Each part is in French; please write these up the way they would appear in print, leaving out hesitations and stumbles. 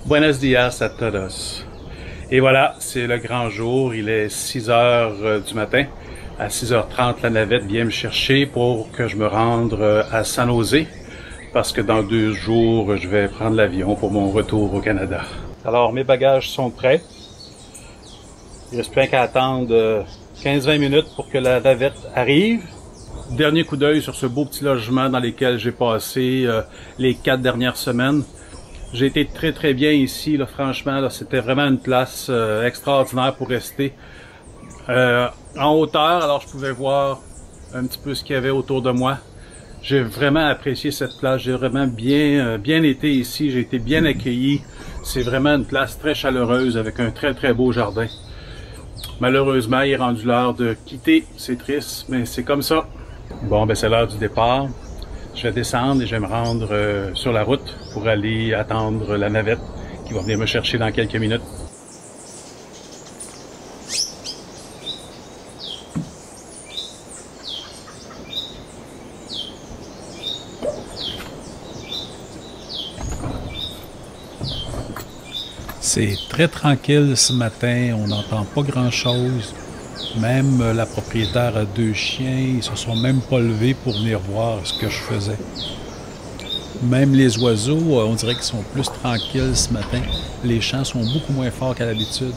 Buenos días a todos. Et voilà, c'est le grand jour. Il est 6 heures du matin. À 6h30, la navette vient me chercher pour que je me rende à San José. Parce que dans 2 jours, je vais prendre l'avion pour mon retour au Canada. Alors, mes bagages sont prêts. Il reste plus qu'à attendre 15-20 minutes pour que la navette arrive. Dernier coup d'œil sur ce beau petit logement dans lequel j'ai passé les 4 dernières semaines. J'ai été très bien ici, là, franchement, là, c'était vraiment une place extraordinaire pour rester. En hauteur, alors je pouvais voir un petit peu ce qu'il y avait autour de moi. J'ai vraiment apprécié cette place, j'ai vraiment bien été ici, j'ai été bien accueilli. C'est vraiment une place très chaleureuse avec un très beau jardin. Malheureusement, il est rendu l'heure de quitter, c'est triste, mais c'est comme ça. Bon, ben c'est l'heure du départ. Je vais descendre et je vais me rendre sur la route pour aller attendre la navette qui va venir me chercher dans quelques minutes. C'est très tranquille ce matin, on n'entend pas grand-chose. Même la propriétaire a 2 chiens, ils se sont même pas levés pour venir voir ce que je faisais. Même les oiseaux, on dirait qu'ils sont plus tranquilles ce matin. Les chants sont beaucoup moins forts qu'à l'habitude.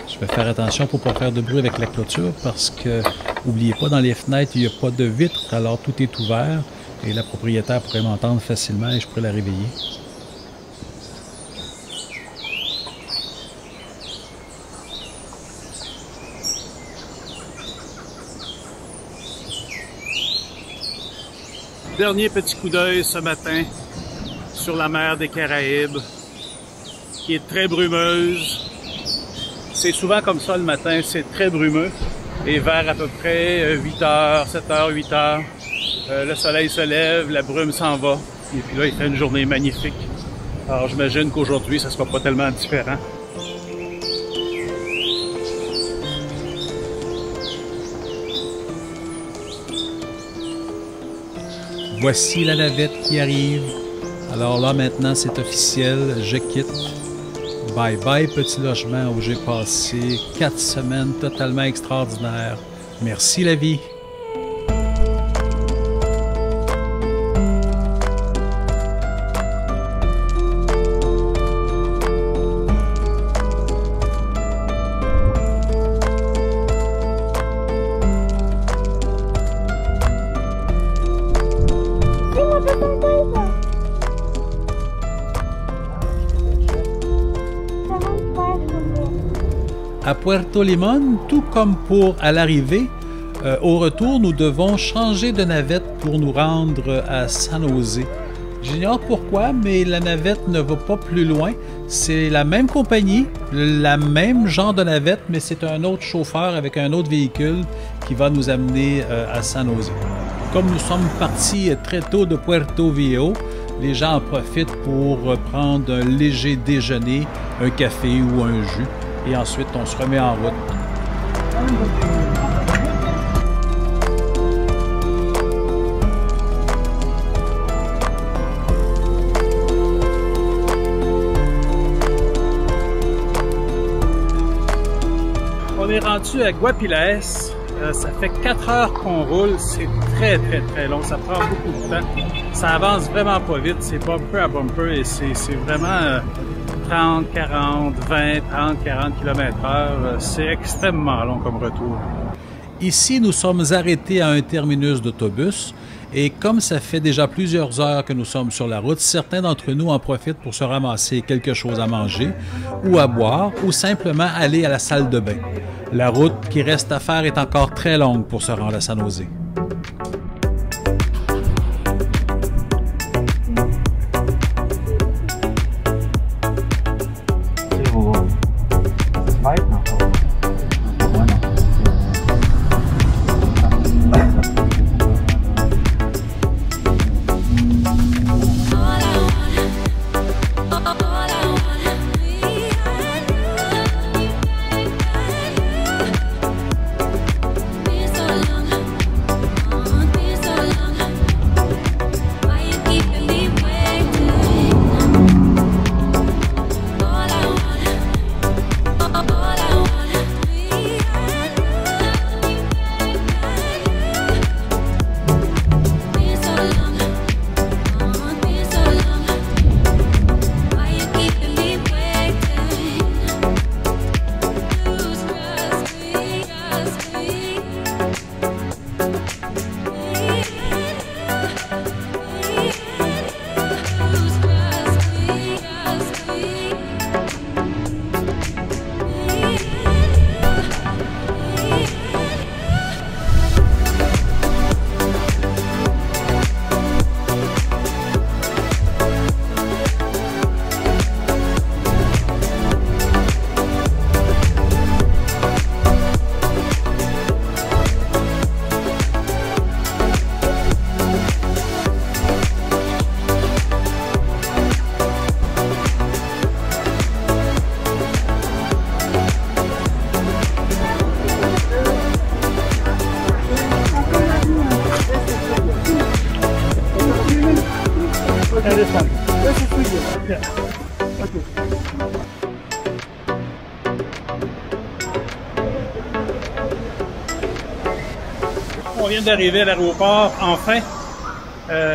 Je vais faire attention pour ne pas faire de bruit avec la clôture parce que, n'oubliez pas, dans les fenêtres, il n'y a pas de vitre, alors tout est ouvert et la propriétaire pourrait m'entendre facilement et je pourrais la réveiller. Dernier petit coup d'œil ce matin sur la mer des Caraïbes, qui est très brumeuse. C'est souvent comme ça le matin, c'est très brumeux. Et vers à peu près 8h, 7h, 8h, le soleil se lève, la brume s'en va. Et puis là, il fait une journée magnifique. Alors j'imagine qu'aujourd'hui, ça ne sera pas tellement différent. Voici la navette qui arrive. Alors là, maintenant, c'est officiel. Je quitte. Bye bye, petit logement où j'ai passé 4 semaines totalement extraordinaires. Merci la vie. À Puerto Limón, tout comme pour à l'arrivée, au retour, nous devons changer de navette pour nous rendre à San José. J'ignore pourquoi, mais la navette ne va pas plus loin. C'est la même compagnie, la même genre de navette, mais c'est un autre chauffeur avec un autre véhicule qui va nous amener à San José. Comme nous sommes partis très tôt de Puerto Viejo, les gens en profitent pour prendre un léger déjeuner, un café ou un jus. Et ensuite, on se remet en route. On est rendu à Guapiles. Ça fait 4 heures qu'on roule. C'est très long. Ça prend beaucoup de temps. Ça avance vraiment pas vite. C'est bumper à bumper et c'est vraiment... 30, 40, 20, 30, 40 km/h, c'est extrêmement long comme retour. Ici, nous sommes arrêtés à un terminus d'autobus et comme ça fait déjà plusieurs heures que nous sommes sur la route, certains d'entre nous en profitent pour se ramasser quelque chose à manger ou à boire ou simplement aller à la salle de bain. La route qui reste à faire est encore très longue pour se rendre à San José. And this one. This is pretty good. Yeah. Okay. On vient d'arriver à l'aéroport, enfin.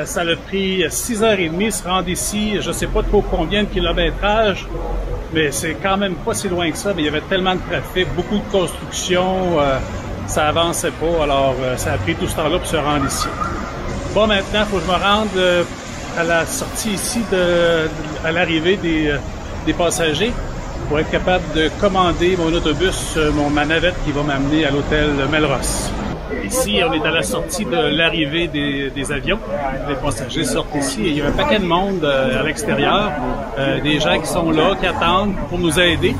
Ça a pris 6h30 se rendre ici. Je ne sais pas trop combien de kilométrage, mais c'est quand même pas si loin que ça. Mais il y avait tellement de trafic, beaucoup de construction, ça avançait pas. Alors, ça a pris tout ce temps-là pour se rendre ici. Bon, maintenant, il faut que je me rende à la sortie ici, à l'arrivée des passagers, pour être capable de commander mon autobus, ma navette qui va m'amener à l'hôtel Melrose. Ici, on est à la sortie de l'arrivée des avions. Les passagers sortent ici et il y a un paquet de monde à l'extérieur. Des gens qui sont là, qui attendent pour nous aider.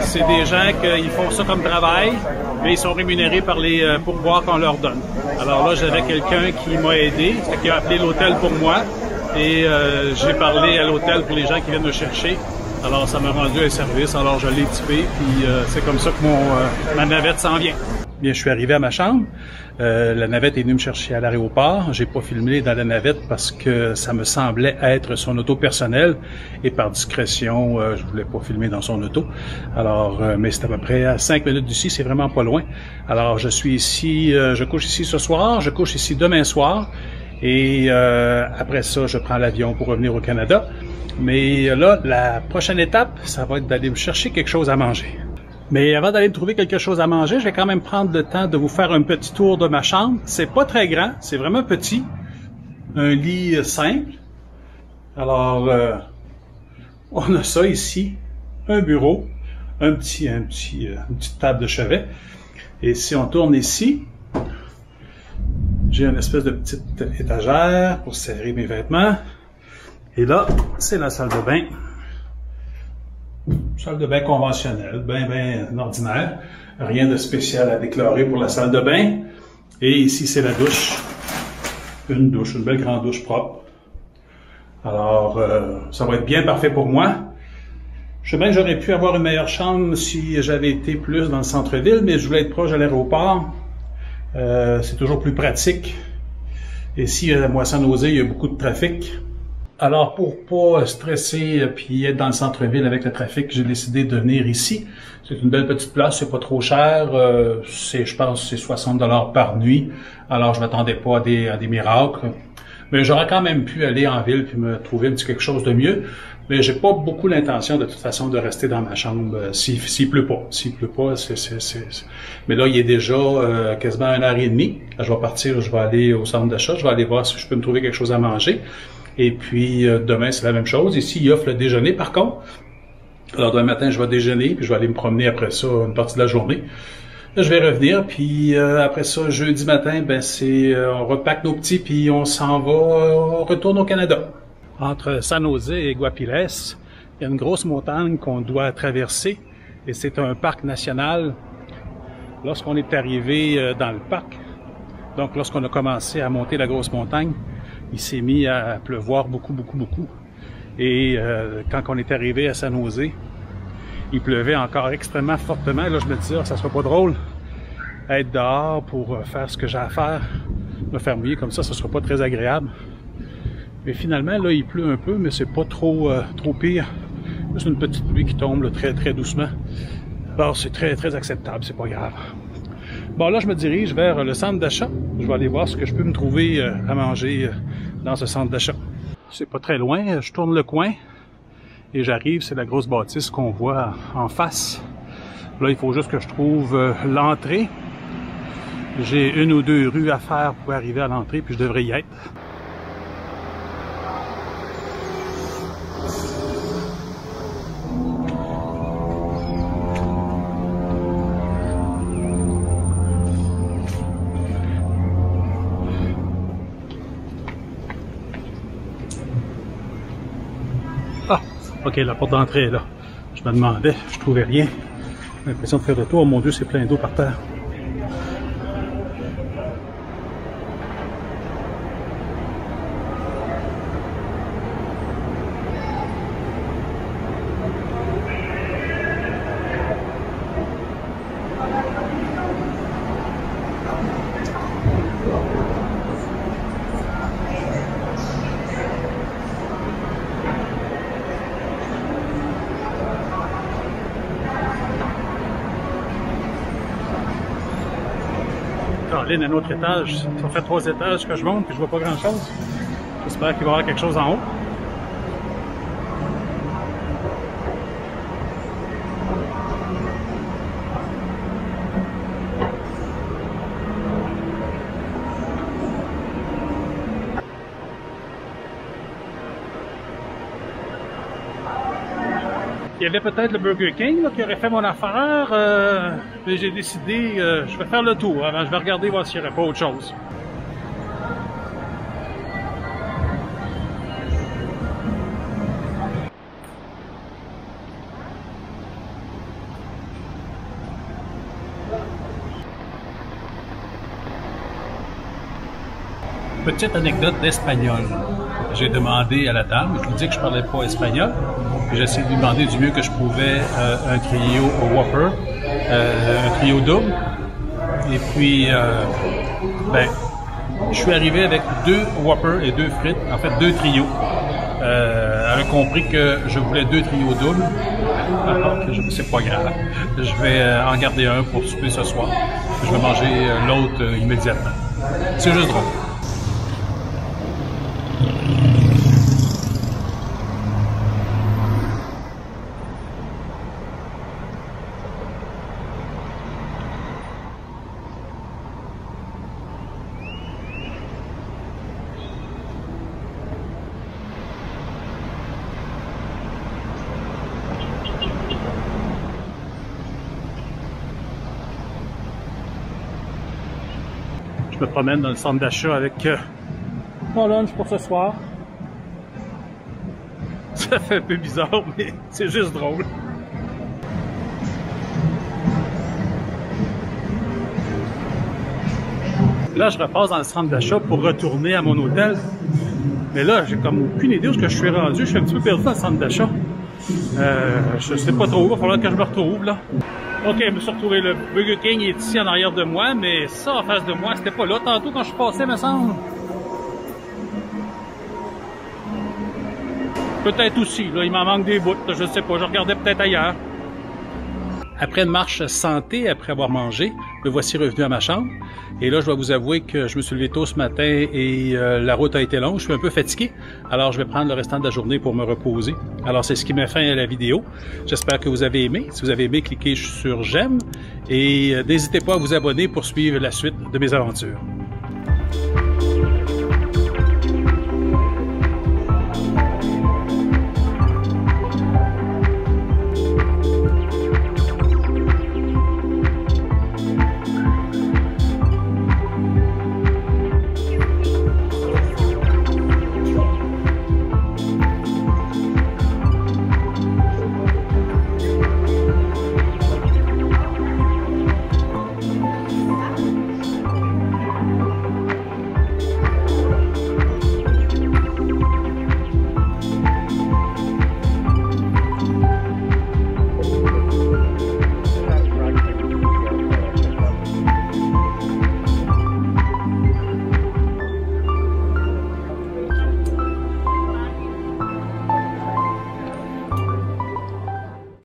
C'est des gens qui font ça comme travail, mais ils sont rémunérés par les pourboires qu'on leur donne. Alors là, j'avais quelqu'un qui m'a aidé, qui a appelé l'hôtel pour moi et j'ai parlé à l'hôtel pour les gens qui viennent me chercher. Alors, ça m'a rendu un service, alors je l'ai typé, puis c'est comme ça que ma navette s'en vient. Bien, je suis arrivé à ma chambre. La navette est venue me chercher à l'aéroport. J'ai pas filmé dans la navette parce que ça me semblait être son auto personnel et par discrétion, je voulais pas filmer dans son auto. Alors, mais c'est à peu près à 5 minutes d'ici, c'est vraiment pas loin. Alors, je suis ici, je couche ici ce soir, je couche ici demain soir et après ça, je prends l'avion pour revenir au Canada. Mais là, la prochaine étape, ça va être d'aller me chercher quelque chose à manger. Mais avant d'aller me trouver quelque chose à manger, je vais quand même prendre le temps de vous faire un petit tour de ma chambre. C'est pas très grand, c'est vraiment petit. Un lit simple. Alors, on a ça ici. Un bureau, une petite table de chevet. Et si on tourne ici, j'ai une espèce de petite étagère pour serrer mes vêtements. Et là, c'est la salle de bain. Salle de bain conventionnelle, ben ordinaire. Rien de spécial à déclarer pour la salle de bain. Et ici, c'est la douche. Une belle grande douche propre. Alors, ça va être bien parfait pour moi. Je sais bien que j'aurais pu avoir une meilleure chambre si j'avais été plus dans le centre-ville, mais je voulais être proche de l'aéroport. C'est toujours plus pratique. Et si à Moisson-Nausée, il y a beaucoup de trafic. Alors, pour pas stresser puis être dans le centre-ville avec le trafic, j'ai décidé de venir ici. C'est une belle petite place, c'est pas trop cher. Je pense, c'est 60 $ par nuit. Alors, je m'attendais pas à des miracles. Mais j'aurais quand même pu aller en ville puis me trouver un petit quelque chose de mieux. Mais j'ai pas beaucoup l'intention, de toute façon, de rester dans ma chambre s'il pleut pas. S'il pleut pas, Mais là, il est déjà quasiment 1h30. Là, je vais partir, je vais aller au centre d'achat, je vais aller voir si je peux me trouver quelque chose à manger. Et puis, demain, c'est la même chose. Ici, il offre le déjeuner, par contre. Alors, demain matin, je vais déjeuner, puis je vais aller me promener après ça une partie de la journée. Là, je vais revenir, puis après ça, jeudi matin, on repack nos petits, puis on s'en va, on retourne au Canada. Entre San Jose et Guapiles, il y a une grosse montagne qu'on doit traverser, et c'est un parc national. Lorsqu'on est arrivé dans le parc, donc lorsqu'on a commencé à monter la grosse montagne, il s'est mis à pleuvoir beaucoup. Et quand on est arrivé à San Jose, il pleuvait encore extrêmement fortement. Et là, je me disais, ça sera pas drôle être dehors pour faire ce que j'ai à faire, me faire mouiller comme ça sera pas très agréable. Mais finalement, là, il pleut un peu, mais c'est pas trop pire. Juste une petite pluie qui tombe là, très doucement. Alors, c'est très acceptable, c'est pas grave. Bon, là, je me dirige vers le centre d'achat. Je vais aller voir ce que je peux me trouver à manger dans ce centre d'achat. C'est pas très loin. Je tourne le coin et j'arrive. C'est la grosse bâtisse qu'on voit en face. Là, il faut juste que je trouve l'entrée. J'ai 1 ou 2 rues à faire pour arriver à l'entrée, puis je devrais y être. Ah, ok, la porte d'entrée est là. Je me demandais, je trouvais rien. J'ai l'impression de faire le tour. Oh mon Dieu, c'est plein d'eau par terre. aller à un autre étage. Ça fait 3 étages que je monte et je vois pas grand chose. J'espère qu'il va y avoir quelque chose en haut. Il y avait peut-être le Burger King là, qui aurait fait mon affaire, mais j'ai décidé, je vais faire le tour. Avant, je vais regarder voir s'il n'y aurait pas autre chose. Petite anecdote d'espagnol. J'ai demandé à la dame, je lui dis que je parlais pas espagnol, puis j'ai essayé de lui demander du mieux que je pouvais un trio au Whopper, un trio double. Et puis, je suis arrivé avec 2 Whopper et 2 frites, en fait 2 trios. Elle a compris que je voulais 2 trios doubles. Alors que c'est pas grave. Je vais en garder un pour souper ce soir. Je vais manger l'autre immédiatement. C'est juste drôle. Je me promène dans le centre d'achat avec mon lunch pour ce soir. Ça fait un peu bizarre, mais c'est juste drôle. Là, je repasse dans le centre d'achat pour retourner à mon hôtel. Mais là, j'ai comme aucune idée où je suis rendu. Je suis un petit peu perdu dans le centre d'achat. Je sais pas trop où. Il va falloir que je me retrouve, là. OK, je me suis retrouvé. Le Burger King est ici en arrière de moi, mais ça, en face de moi, c'était pas là. Tantôt, quand je suis passé, me semble. Peut-être aussi. Là, il m'en manque des bouts. Je sais pas. Je regardais peut-être ailleurs. Après une marche santé, après avoir mangé, me voici revenu à ma chambre. Et là, je dois vous avouer que je me suis levé tôt ce matin et la route a été longue. Je suis un peu fatigué. Alors, je vais prendre le restant de la journée pour me reposer. Alors, c'est ce qui met fin à la vidéo. J'espère que vous avez aimé. Si vous avez aimé, cliquez sur j'aime. Et n'hésitez pas à vous abonner pour suivre la suite de mes aventures.